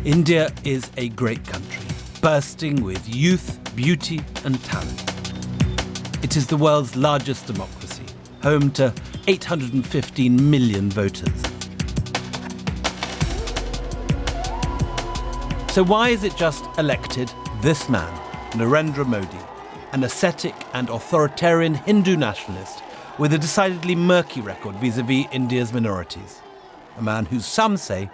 India is a great country, bursting with youth, beauty and talent. It is the world's largest democracy, home to 815 million voters. So why is it just elected this man, Narendra Modi, an ascetic and authoritarian Hindu nationalist with a decidedly murky record vis-à-vis India's minorities? A man who some say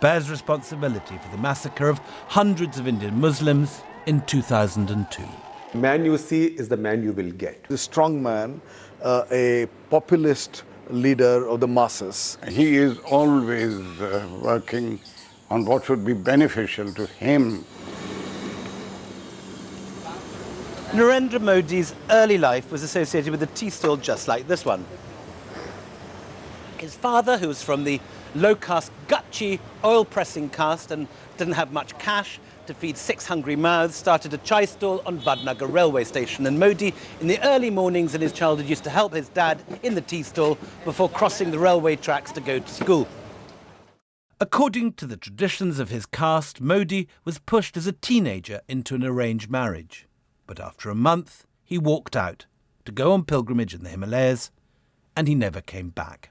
bears responsibility for the massacre of hundreds of Indian Muslims in 2002. The man you see is the man you will get. A strong man, a populist leader of the masses. He is always working on what would be beneficial to him. Narendra Modi's early life was associated with a tea stall just like this one. His father, who was from the low-caste Gutchi oil-pressing caste and didn't have much cash to feed 6 hungry mouths, started a chai stall on Vadnagar railway station. And Modi, in the early mornings in his childhood, used to help his dad in the tea stall before crossing the railway tracks to go to school. According to the traditions of his caste, Modi was pushed as a teenager into an arranged marriage. But after a month, he walked out to go on pilgrimage in the Himalayas, and he never came back.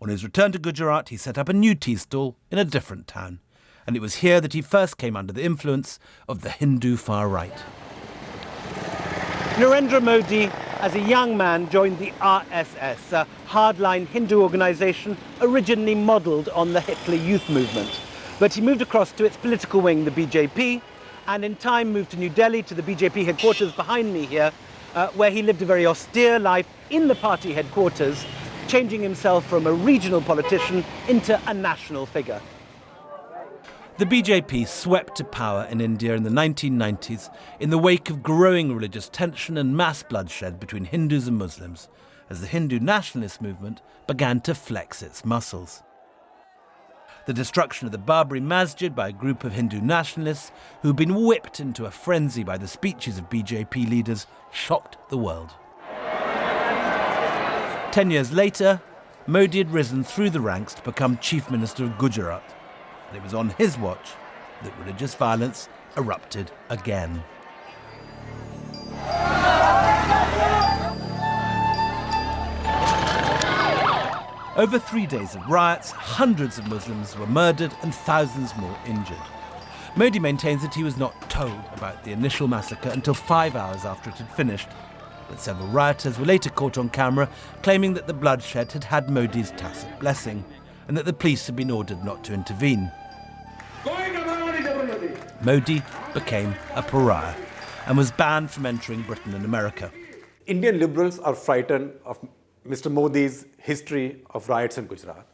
On his return to Gujarat, he set up a new tea stall in a different town, and it was here that he first came under the influence of the Hindu far right. Narendra Modi, as a young man, joined the RSS, a hardline Hindu organisation originally modelled on the Hitler Youth movement. But he moved across to its political wing, the BJP, and in time moved to New Delhi, to the BJP headquarters behind me here, where he lived a very austere life in the party headquarters, changing himself from a regional politician into a national figure. The BJP swept to power in India in the 1990s in the wake of growing religious tension and mass bloodshed between Hindus and Muslims, as the Hindu nationalist movement began to flex its muscles. The destruction of the Babri Masjid by a group of Hindu nationalists who'd been whipped into a frenzy by the speeches of BJP leaders shocked the world. 10 years later, Modi had risen through the ranks to become Chief Minister of Gujarat, and it was on his watch that religious violence erupted again. Over 3 days of riots, hundreds of Muslims were murdered and thousands more injured. Modi maintains that he was not told about the initial massacre until 5 hours after it had finished. But several rioters were later caught on camera claiming that the bloodshed had had Modi's tacit blessing and that the police had been ordered not to intervene. Modi became a pariah and was banned from entering Britain and America. Indian liberals are frightened of Mr. Modi's history of riots in Gujarat.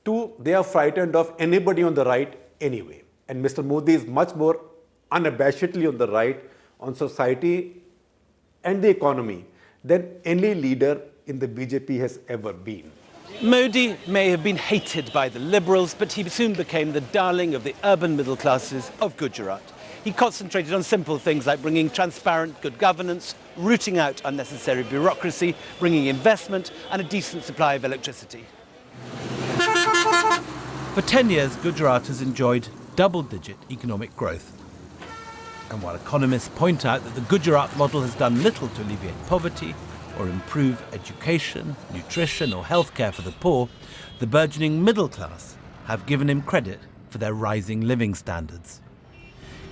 2, they are frightened of anybody on the right anyway. And Mr. Modi is much more unabashedly on the right on society and the economy than any leader in the BJP has ever been. Modi may have been hated by the liberals, but he soon became the darling of the urban middle classes of Gujarat. He concentrated on simple things like bringing transparent good governance, rooting out unnecessary bureaucracy, bringing investment and a decent supply of electricity. For 10 years, Gujarat has enjoyed double-digit economic growth. And while economists point out that the Gujarat model has done little to alleviate poverty or improve education, nutrition or healthcare for the poor, the burgeoning middle class have given him credit for their rising living standards.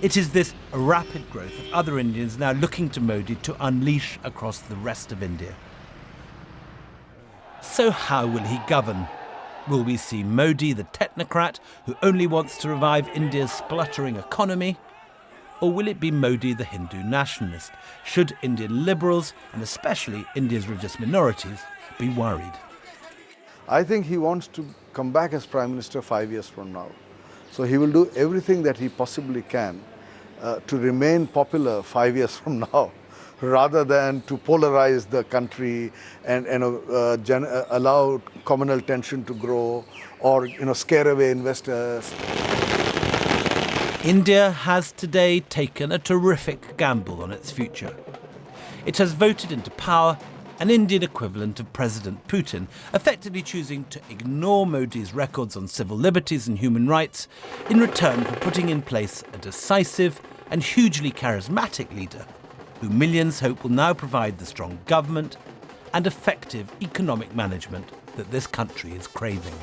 It is this rapid growth of other Indians now looking to Modi to unleash across the rest of India. So how will he govern? Will we see Modi, the technocrat who only wants to revive India's spluttering economy? Or will it be Modi, the Hindu nationalist? Should Indian liberals, and especially India's religious minorities, be worried? I think he wants to come back as Prime Minister 5 years from now. So he will do everything that he possibly can to remain popular 5 years from now, rather than to polarize the country and allow communal tension to grow or scare away investors. India has today taken a terrific gamble on its future. It has voted into power an Indian equivalent of President Putin, effectively choosing to ignore Modi's records on civil liberties and human rights in return for putting in place a decisive and hugely charismatic leader who millions hope will now provide the strong government and effective economic management that this country is craving.